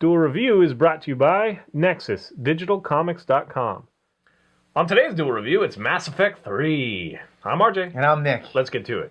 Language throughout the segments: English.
Duel Review is brought to you by NexusDigitalComics.com. On today's Duel Review, it's Mass Effect 3. I'm RJ. And I'm Nick. Let's get to it.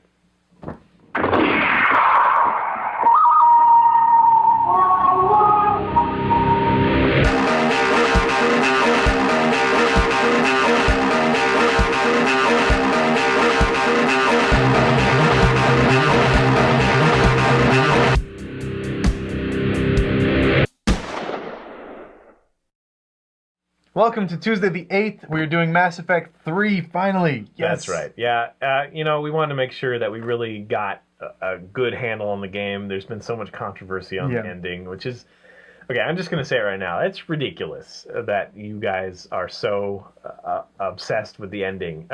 Welcome to Tuesday the 8th. We're doing Mass Effect 3, finally. Yes. That's right. Yeah, we wanted to make sure that we really got a good handle on the game. There's been so much controversy on the ending, which is... Okay, I'm just going to say it right now. It's ridiculous that you guys are so obsessed with the ending.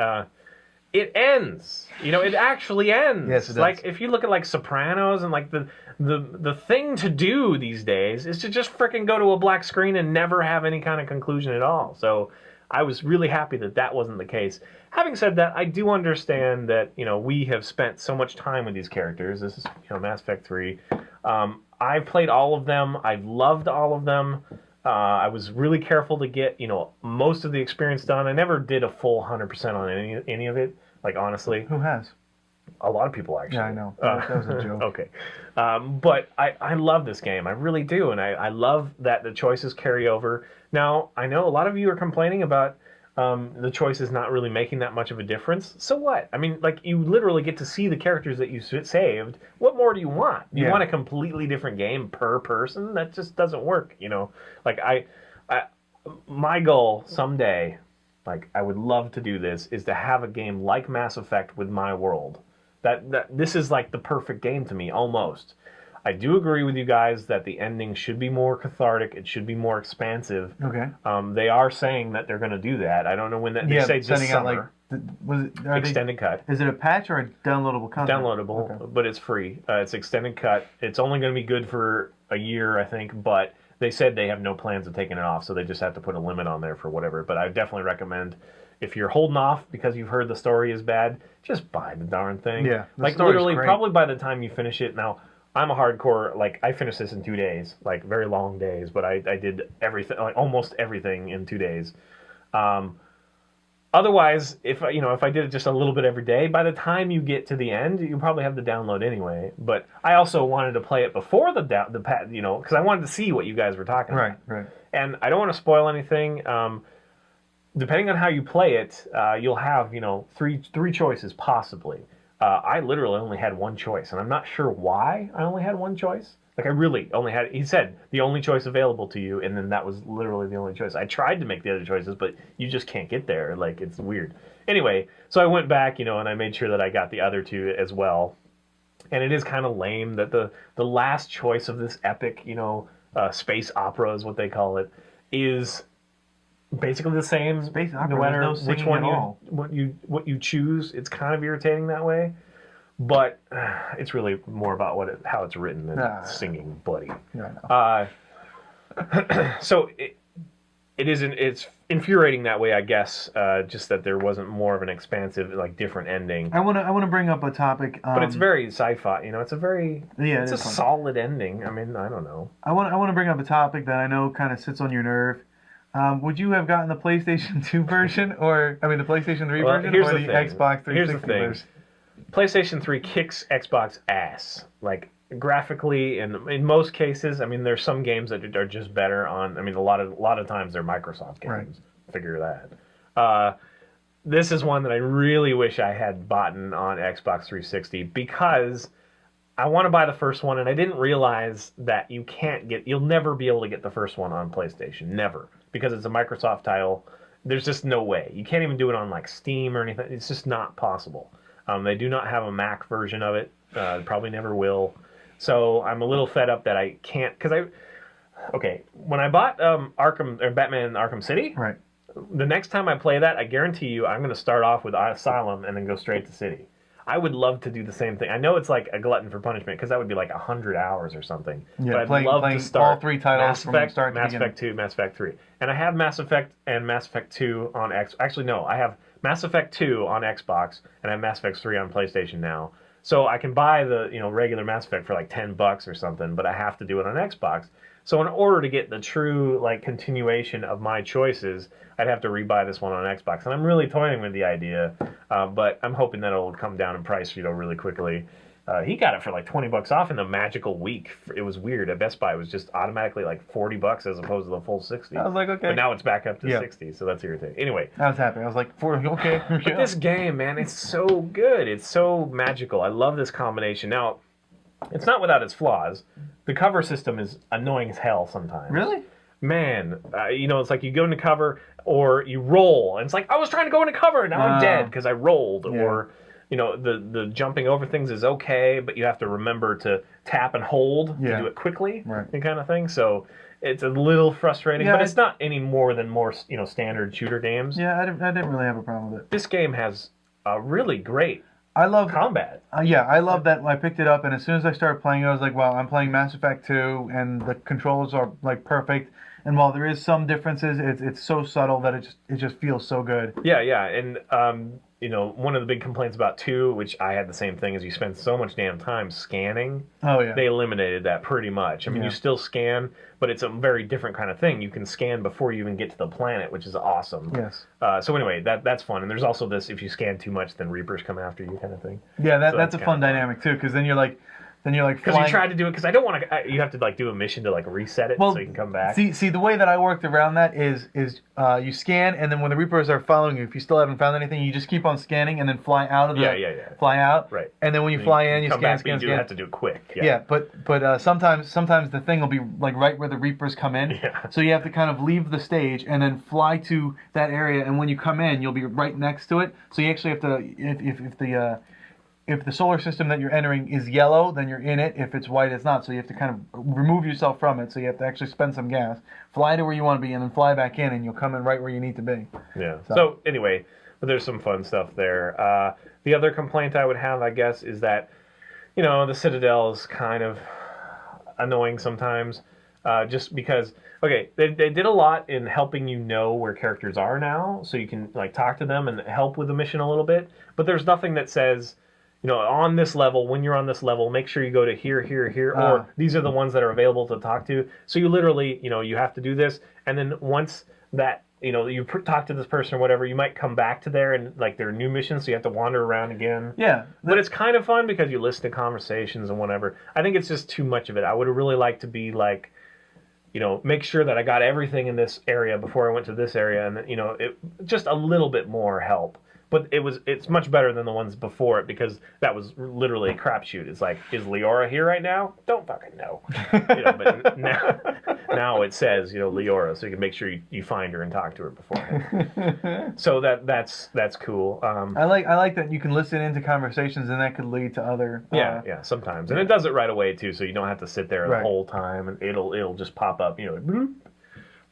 It ends. It actually ends. Yes, it does. Like, if you look at, like, Sopranos and, like, the thing to do these days is to just frickin' go to a black screen and never have any kind of conclusion at all. So I was really happy that that wasn't the case. Having said that, I do understand that, we have spent so much time with these characters. This is, Mass Effect 3. I've played all of them. I've loved all of them. I was really careful to get, most of the experience done. I never did a full 100% on any of it, like, honestly. Who has? A lot of people, actually. Yeah, I know. That was a joke. Okay. But I love this game. I really do. And I love that the choices carry over. Now, I know a lot of you are complaining about the choices not really making that much of a difference. So what? I mean, like, you literally get to see the characters that you saved. What more do you want? You want a completely different game per person? That just doesn't work, Like, my goal someday, like, I would love to do this, is to have a game like Mass Effect with my world. This is like the perfect game to me, almost. I do agree with you guys that the ending should be more cathartic. It should be more expansive. Okay. They are saying that they're going to do that. I don't know when that. They say this summer. Extended cut. Is it a patch or a downloadable content? Downloadable, okay. But it's free. It's extended cut. It's only going to be good for a year, I think. But they said they have no plans of taking it off, so they just have to put a limit on there for whatever. But I definitely recommend, if you're holding off because you've heard the story is bad, just buy the darn thing. Yeah, like, literally, probably by the time you finish it. Now, I'm a hardcore, like, I finished this in 2 days, like, very long days, but I did everything, like, almost everything in 2 days. Otherwise, if I did it just a little bit every day, by the time you get to the end, you probably have the download anyway. But I also wanted to play it before because I wanted to see what you guys were talking about. Right. And I don't want to spoil anything. Depending on how you play it, you'll have, three choices, possibly. I literally only had one choice, and I'm not sure why I only had one choice. Like, I really only had... He said, the only choice available to you, and then that was literally the only choice. I tried to make the other choices, but you just can't get there. Like, it's weird. Anyway, so I went back, and I made sure that I got the other two as well. And it is kind of lame that the last choice of this epic, space opera is what they call it, is... basically the same. Space opera, no matter no singing which one at all. what you choose. It's kind of irritating that way, but it's really more about how it's written than singing bloody. Yeah, So it's infuriating that way, I guess. Just that there wasn't more of an expansive, like, different ending. I want to bring up a topic. But it's very sci-fi. It's a very it's a solid ending. I mean, I don't know. I want to bring up a topic that I know kind of sits on your nerve. Would you have gotten the PlayStation 2 version, the PlayStation 3 version, or the Xbox 360 Here's the thing. version? PlayStation 3 kicks Xbox ass. Like, graphically, and in most cases, I mean, there's some games that are just better on... I mean, a lot of times they're Microsoft games. Right. Figure that. This is one that I really wish I had bought on Xbox 360, because... I want to buy the first one, and I didn't realize that you'll never be able to get the first one on PlayStation. Never. Because it's a Microsoft title. There's just no way. You can't even do it on, like, Steam or anything. It's just not possible. They do not have a Mac version of it. Probably never will. So I'm a little fed up that I can't, when I bought Batman Arkham City, right, the next time I play that, I guarantee you I'm going to start off with Asylum and then go straight to City. I would love to do the same thing. I know it's like a glutton for punishment, because that would be like 100 hours or something. Yeah, but I'd love to start all three titles from start to Mass Effect 2, Mass Effect 3. And I have Mass Effect and Mass Effect 2 on Actually, no. I have Mass Effect 2 on Xbox, and I have Mass Effect 3 on PlayStation now. So I can buy the regular Mass Effect for like $10 or something, but I have to do it on Xbox. So in order to get the true like continuation of my choices, I'd have to rebuy this one on Xbox. And I'm really toying with the idea, but I'm hoping that it'll come down in price, really quickly. He got it for like $20 off in a magical week. It was weird. At Best Buy, it was just automatically like $40 as opposed to the full 60. I was like, okay. But now it's back up to 60, so that's irritating. Anyway, I was happy. I was like, okay. but this game, man, it's so good. It's so magical. I love this combination. Now, it's not without its flaws. The cover system is annoying as hell sometimes. Really? Man, it's like you go into cover or you roll, and it's like I was trying to go into cover, and now I'm dead because I rolled, or the jumping over things is okay, but you have to remember to tap and hold to do it quickly, right? Kind of thing. So it's a little frustrating, but it's not any more than standard shooter games. Yeah, I didn't really have a problem with it. This game has a really great combat. I love that. I picked it up, and as soon as I started playing, I was like, wow, I'm playing Mass Effect 2, and the controls are like perfect. And while there is some differences, it's so subtle that it just feels so good. Yeah, and one of the big complaints about 2, which I had the same thing, is you spend so much damn time scanning. Oh yeah. They eliminated that pretty much. I mean, you still scan, but it's a very different kind of thing. You can scan before you even get to the planet, which is awesome. Yes. So anyway, that's fun. And there's also this: if you scan too much, then Reapers come after you, kind of thing. Yeah, that's a fun dynamic too, because then you're like. Because you tried to do it, because I don't want to. You have to like do a mission to like reset it so you can come back. See, the way that I worked around that is you scan, and then when the Reapers are following you, if you still haven't found anything, you just keep on scanning and then fly out of the fly out. Right. And then when you fly in, you come scan, back, scan, but you scan. do have to do it quick. Yeah, but sometimes the thing will be like right where the Reapers come in. Yeah. So you have to kind of leave the stage and then fly to that area, and when you come in, you'll be right next to it. So you actually have to if the solar system that you're entering is yellow, then you're in it. If it's white, it's not. So you have to kind of remove yourself from it. So you have to actually spend some gas, fly to where you want to be, and then fly back in, and you'll come in right where you need to be. Yeah. So anyway, but there's some fun stuff there. The other complaint I would have, I guess, is that, the Citadel is kind of annoying sometimes. Just because, okay, they did a lot in helping you know where characters are now, so you can like talk to them and help with the mission a little bit. But there's nothing that says, on this level, when you're on this level, make sure you go to here, or these are the ones that are available to talk to. So you literally, you have to do this, and then once that, you talk to this person or whatever, you might come back to there and like there are new missions, so you have to wander around again. Yeah. But it's kind of fun because you listen to conversations and whatever. I think it's just too much of it. I would have really liked to be like, make sure that I got everything in this area before I went to this area, and it just a little bit more help. But it's much better than the ones before it, because that was literally a crapshoot. It's like, is Leora here right now? Don't fucking know. But now it says, Leora, so you can make sure you find her and talk to her beforehand. So that's cool. I like that you can listen into conversations, and that could lead to other. Yeah, sometimes, and it does it right away too, so you don't have to sit there the whole time, and it'll just pop up, bloop.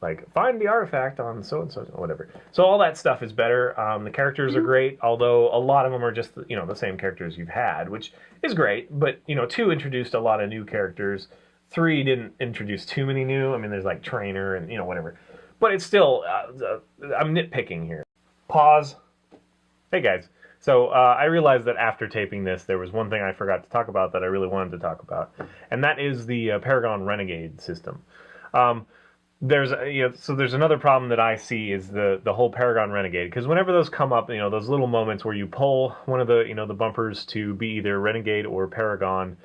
Like, find the artifact on so-and-so, whatever. So all that stuff is better. The characters are great, although a lot of them are just, the same characters you've had, which is great. But, 2 introduced a lot of new characters. 3 didn't introduce too many new. I mean, there's, like, Trainer and, whatever. But it's still, I'm nitpicking here. Pause. Hey, guys. So I realized that after taping this, there was one thing I forgot to talk about that I really wanted to talk about. And that is the Paragon Renegade system. There's another problem that I see is the whole Paragon Renegade, because whenever those come up, those little moments where you pull one of the the bumpers to be either Renegade or Paragon,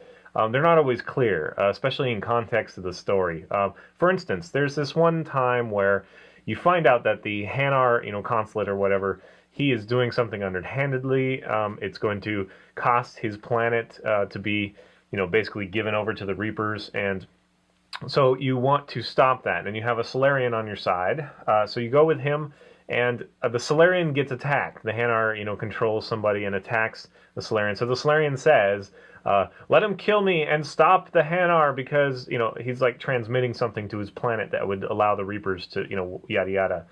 they're not always clear, especially in context of the story. For instance, there's this one time where you find out that the Hanar consulate or whatever, he is doing something underhandedly. It's going to cost his planet to be basically given over to the Reapers, and so you want to stop that, and you have a Solarian on your side. So you go with him, and the Solarian gets attacked. The Hanar, controls somebody and attacks the Solarian. So the Solarian says, "Let him kill me and stop the Hanar," because he's like transmitting something to his planet that would allow the Reapers to yada yada.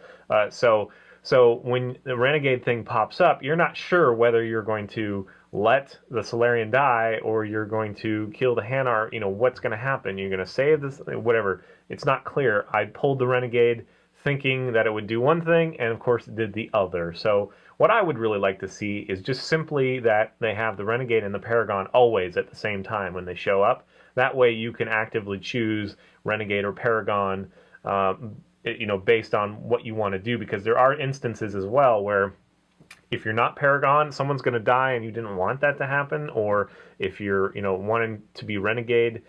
So when the Renegade thing pops up, you're not sure whether you're going to let the Solarian die or you're going to kill the Hanar. What's going to happen? You're going to save this, whatever. It's not clear. I pulled the Renegade thinking that it would do one thing, and of course it did the other. So what I would really like to see is just simply that they have the Renegade and the Paragon always at the same time when they show up. That way you can actively choose Renegade or Paragon, based on what you want to do, because there are instances as well where if you're not Paragon, someone's going to die and you didn't want that to happen, or if you're, wanting to be Renegade,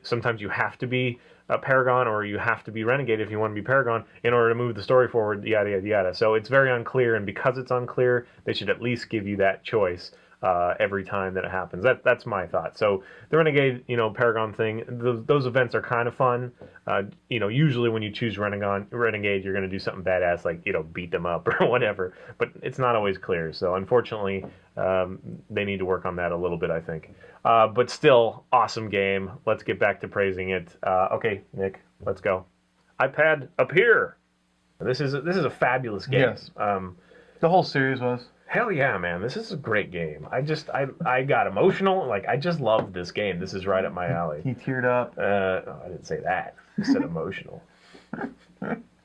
sometimes you have to be a Paragon or you have to be Renegade if you want to be Paragon in order to move the story forward, yada, yada, yada. So it's very unclear, and because it's unclear, they should at least give you that choice every time that it happens. That's my thought. So the Renegade, Paragon thing, those events are kind of fun. Usually when you choose Renegade, you're going to do something badass like, beat them up or whatever, but it's not always clear. So unfortunately, they need to work on that a little bit, I think. But still, awesome game. Let's get back to praising it. Okay, Nick, let's go. iPad Appear. This is a fabulous game. Yes. The whole series was. Hell yeah, man. This is a great game. I got emotional. Like, I just love this game. This is right up my alley. He teared up. I didn't say that. I said emotional.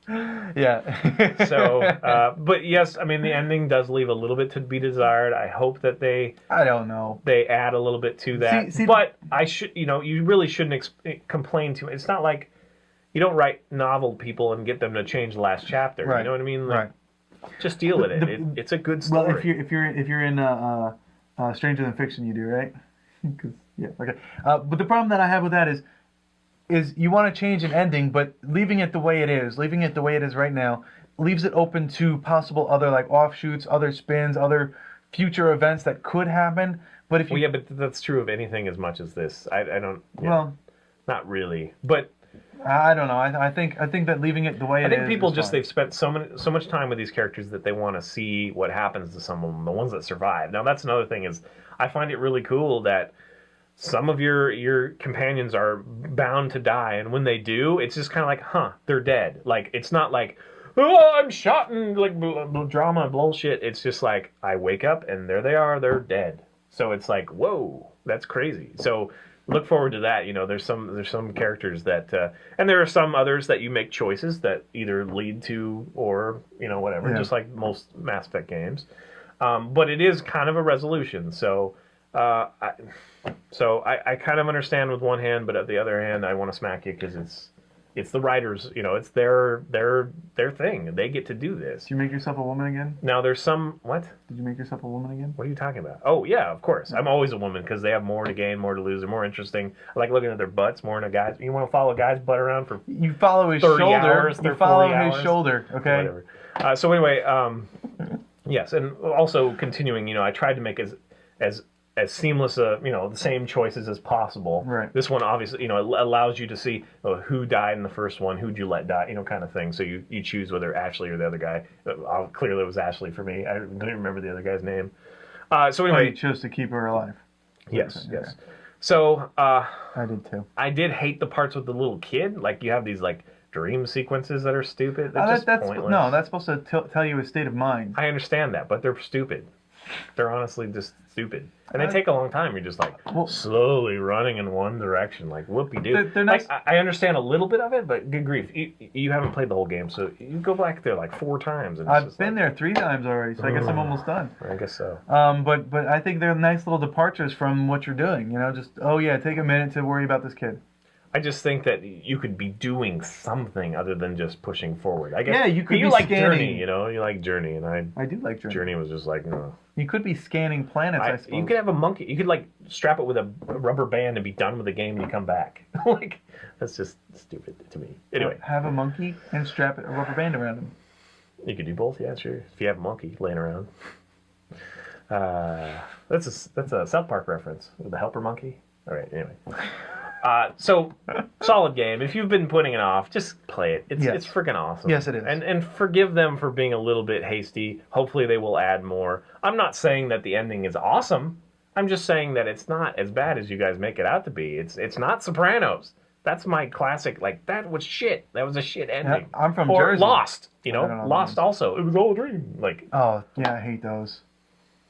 Yeah. So, but yes, I mean, the ending does leave a little bit to be desired. I hope that I don't know. They add a little bit to that. See, but I should, you really shouldn't complain too. It's not like you don't write novel people and get them to change the last chapter. Right. You know what I mean? Like, right. Just deal with it. It's a good story. Well, if you're in Stranger Than Fiction, you do, right? Yeah. Okay. But the problem that I have with that is you want to change an ending, but leaving it the way it is right now, leaves it open to possible other like offshoots, other spins, other future events that could happen. But if you but that's true of anything as much as this. I don't. Yeah, well, not really, but. I don't know. I think that leaving it the way it is. I think people is just fine. they've spent so much time with these characters that they want to see what happens to some of them, the ones that survive. Now that's another thing is I find it really cool that some of your companions are bound to die, and when they do, it's just kind of like, they're dead. Like it's not like, oh, I'm shot and like drama bullshit. It's just like I wake up and there they are, they're dead. So it's like, whoa, that's crazy. So. Look forward to that. There's some characters that, and there are some others that you make choices that either lead to or whatever, yeah. just like most Mass Effect games. But it is kind of a resolution. So, I kind of understand with one hand, but at the other hand, I want to smack you because it's the writers. It's their thing. They get to do this. Did you make yourself a woman again? Now there's some what? Did you make yourself a woman again? What are you talking about? Oh yeah, of course. I'm always a woman because they have more to gain, more to lose. They're more interesting. I like looking at their butts more than a guy's. You want to follow a guy's butt around for you follow his 30 shoulder. hours, You follow his hours. shoulder. Okay. Whatever. So anyway, yes, and also continuing. I tried to make as seamless the same choices as possible. Right. This one obviously allows you to see who died in the first one, who'd you let die, kind of thing. So you choose whether Ashley or the other guy. Clearly it was Ashley for me. I don't even remember the other guy's name. So anyway, you chose to keep her alive. Yes, okay. yes. So I did too. I did hate the parts with the little kid. Like you have these like dream sequences that are stupid. They're just pointless. No, that's supposed to tell you a state of mind. I understand that, but they're stupid. They're honestly just stupid. And they take a long time. You're just like slowly running in one direction, like whoopee-doo. They're not... I understand a little bit of it, but good grief. You haven't played the whole game, so you go back there like 4 times. And I've been there 3 times already, so I guess I'm almost done. I guess so. But I think they're nice little departures from what you're doing. Just, take a minute to worry about this kid. I just think that you could be doing something other than just pushing forward. I guess. Yeah, you could. You be like scanning. Journey, you like Journey, and I do like Journey. Journey was just like, no. You could be scanning planets. I suppose you could have a monkey. You could like strap it with a rubber band and be done with the game, and you come back. Like that's just stupid to me. Anyway, have a monkey and strap a rubber band around him. You could do both. Yeah, sure. If you have a monkey laying around. That's a South Park reference with the helper monkey. All right. Anyway. So solid game. If you've been putting it off, just play it. It's freaking awesome. Yes, it is. And forgive them for being a little bit hasty. Hopefully they will add more. I'm not saying that the ending is awesome. I'm just saying that it's not as bad as you guys make it out to be. It's not Sopranos. That's my classic. Like that was shit. That was a shit ending. Yeah, I'm from or Jersey. Lost. Lost also. It was all a dream. Like. Oh yeah, I hate those.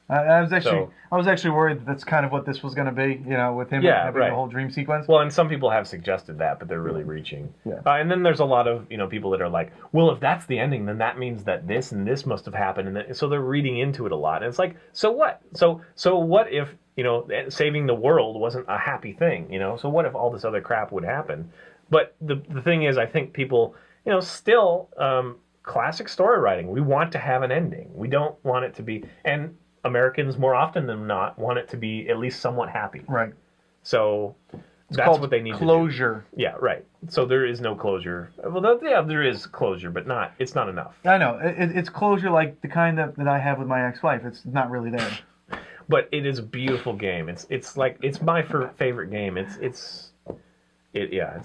I was actually worried that that's kind of what this was going to be, with him having the whole dream sequence. Well, and some people have suggested that, but they're really reaching. Yeah. And then there's a lot of people that are like, well, if that's the ending, then that means that this and this must have happened, and so they're reading into it a lot. And it's like, so what? So what if saving the world wasn't a happy thing? So what if all this other crap would happen? But the thing is, I think people, still classic story writing. We want to have an ending. We don't want it to be and. Americans, more often than not, want it to be at least somewhat happy. Right. So that's what they need closure. to do. Yeah, right. So there is no closure. Well, there is closure, but it's not enough. I know. It's closure like the kind that I have with my ex-wife. It's not really there. But it is a beautiful game. It's my favorite game. It's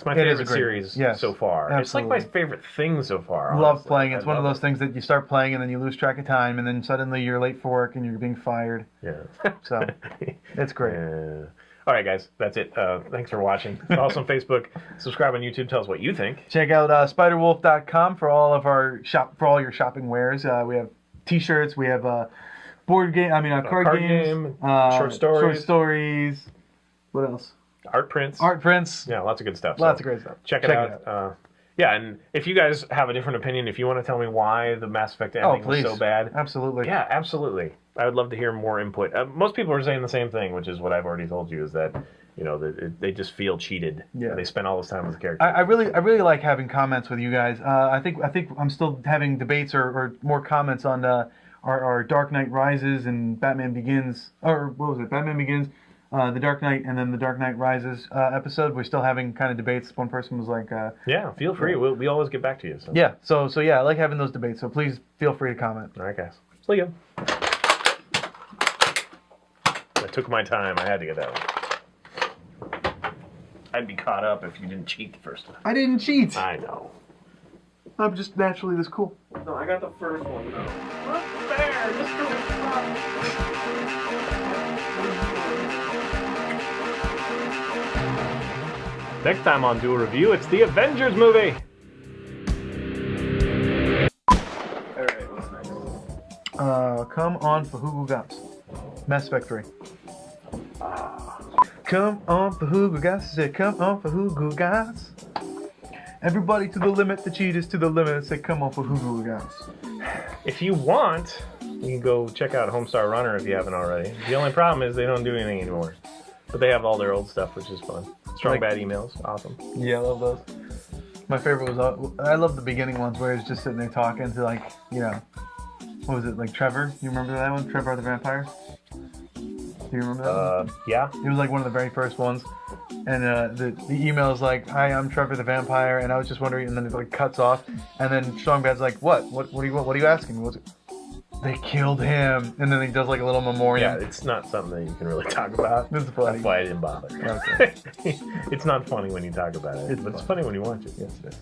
my favorite series so far. Absolutely. It's like my favorite thing so far. Honestly. Love playing. It's one of those things that you start playing and then you lose track of time and then suddenly you're late for work and you're being fired. Yeah. So it's great. All right, guys, that's it. Thanks for watching. Follow us on Facebook. Subscribe on YouTube. Tell us what you think. Check out spiderwolf.com for all of our your shopping wares. We have T-shirts. We have card games, short stories. What else? Art prints. Yeah, lots of good stuff. Lots of great stuff. Check it out. And if you guys have a different opinion, if you want to tell me why the Mass Effect ending was so bad. Absolutely. Yeah, absolutely. I would love to hear more input. Most people are saying the same thing, which is what I've already told you, is that they just feel cheated. Yeah. They spend all this time with the character. I really like having comments with you guys. I think I'm still having debates or more comments on our Dark Knight Rises and Batman Begins, or what was it? Batman Begins. The Dark Knight and then the Dark Knight Rises episode. We're still having kind of debates. One person was like, yeah, feel free. We always get back to you. So. Yeah, so yeah, I like having those debates. So please feel free to comment. All right, guys. See you. I took my time. I had to get that one. I'd be caught up if you didn't cheat the first time. I didn't cheat. I know. I'm just naturally this cool. No, I got the first one. No. What's there? Just go Next time on Duel Review, it's the Avengers movie. Alright, what's next? Come on for Hugo Gas. Mass Effect 3. Come on for Hugo Gas. I said, come on for Hugo Gas. Everybody to the limit, the cheaters to the limit. I said, come on for Hugo Gas. If you want, you can go check out Homestar Runner if you haven't already. The only problem is they don't do anything anymore. But they have all their old stuff, which is fun. Strong Bad Emails, awesome. Yeah, I love those. My favorite was, I love the beginning ones where it's just sitting there talking to what was it, like Trevor? You remember that one? Trevor the Vampire? Do you remember that one? Yeah. It was like one of the very first ones. And the email is like, hi, I'm Trevor the Vampire, and I was just wondering, and then it like cuts off, and then Strong Bad's like, what are you asking me? They killed him, and then he does like a little memorial. Yeah, it's not something that you can really talk about. It's funny. That's why I didn't bother. Okay. It's not funny when you talk about it, but it's funny when you watch it. Yes, it is.